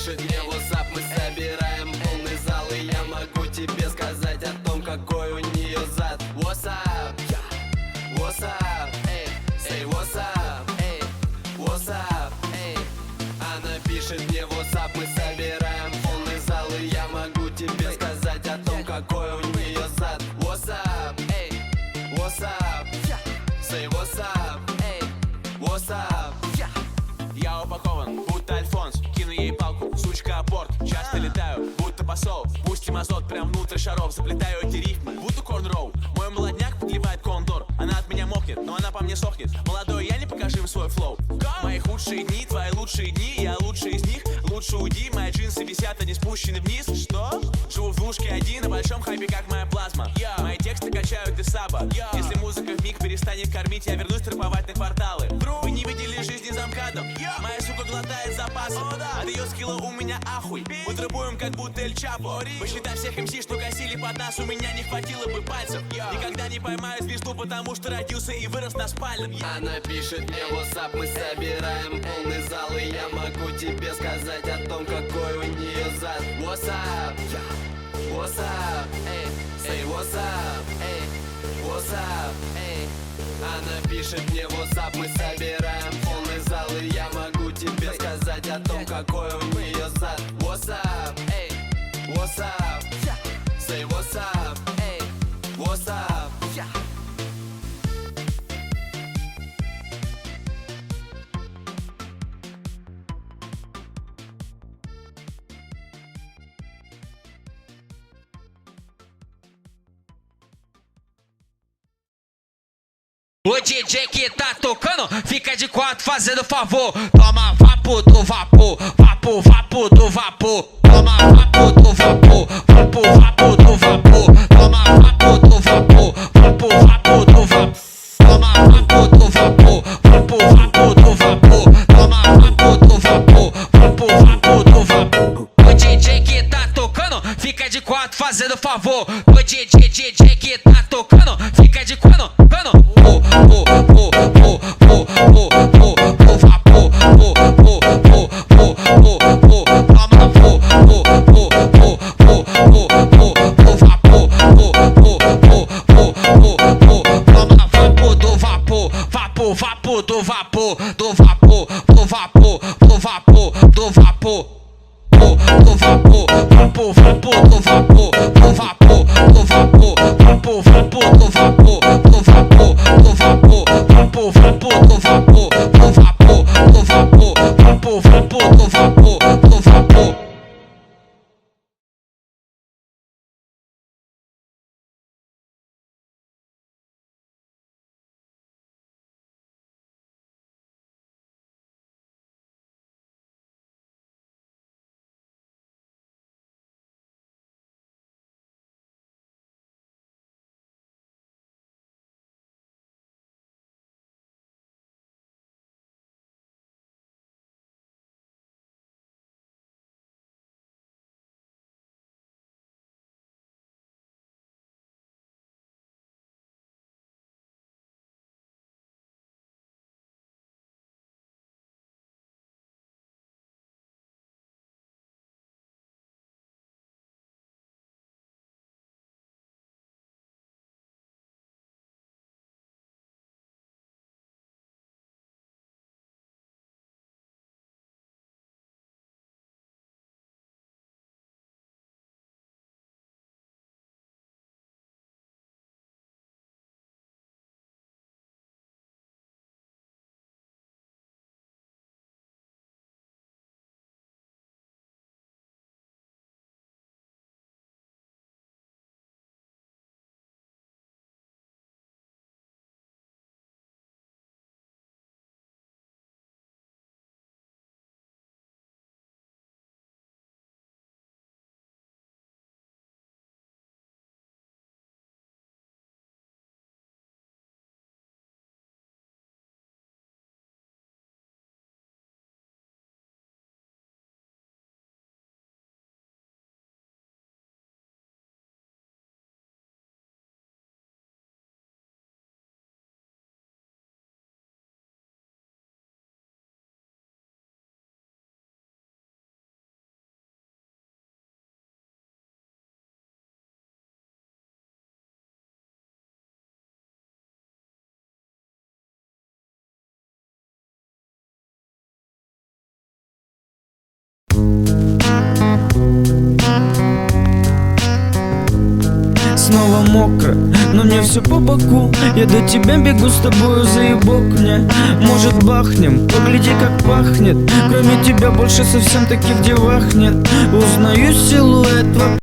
пишет мне в WhatsApp, мы собираем полный зал, и я могу тебе сказать о том, какой у нее зад. What's up? What's up? Эй, say what's up? Эй, what's up? Эй. Она пишет мне в WhatsApp, мы собираем полный зал, и я могу тебе сказать о том, какой у нее зад. What's up? Эй, what's up? Say what's up? Эй, what's up? Я упакован, будто Альфонс, кину ей палку, сучка апорт. Часто летаю, будто посол, пустим азот прям внутрь шаров. Заплетаю эти рифмы, будто корнроу. Мой молодняк подливает кондор, она от меня мокнет, но она по мне сохнет. Молодой, я не покажи им свой флоу. Мои худшие дни, твои лучшие дни, я лучший из них. Лучше уйди, мои джинсы висят, они спущены вниз. Что? Живу в двушке один, на большом хайпе, как моя плазма. Мои тексты качают из саба. Если музыка вмиг перестанет кормить, я вернусь траповать на кварталы. Вы не видели жизни замкадом. Моя сука глотает запасы. От ее скилла у меня ахуй. Утребуем, как будто Эль Чапо. Посчитай всех МС, что косили под нас, у меня не хватило бы пальцев. Никогда не поймаю звезду, потому что родился и вырос на спальном. Она пишет мне в WhatsApp, мы собираем полный зал, и я могу тебе сказать о том, какой у нее зад. What's up? What's up? Эй, say what's up? Эй, what's up? Эй. Она пишет мне в WhatsApp, мы собираем полный зал, и я могу тебе сказать о том, какой у нее зад. What's up? Эй, what's up? Say what's up? Эй, what's up? O DJ que tá tocando, fica de quatro fazendo favor. Toma vapo do vapor, vapo, vapo do vapor. Toma vapo do vapor, vapo, vapo do vapor. Toma vapo do vapor, vapo, vapo do vapor. Toma vapo do vapor, vapo, vapo do vapor. Toma vapo do vapor, vapo, vapo do vapor. O DJ que tá tocando, fica de quatro fazendo favor. O DJ que tá tocando, fica de quatro. Vapo do vapor, do vapor, do vapor, do vapor, do vapor, do vapor, vapo, vapo do vapor, do vapor, do vapor, vapo, vapo do vapor, do vapor, do vapor, vapo, vapo do vapor, do vapor, do vapor, vapo, vapo do vapor, do vapor. снова мокро, но мне все по боку. Я до тебя бегу, с тобою заебок мне. Может бахнем, погляди как пахнет. Кроме тебя больше совсем таких девах нет. Узнаю силуэт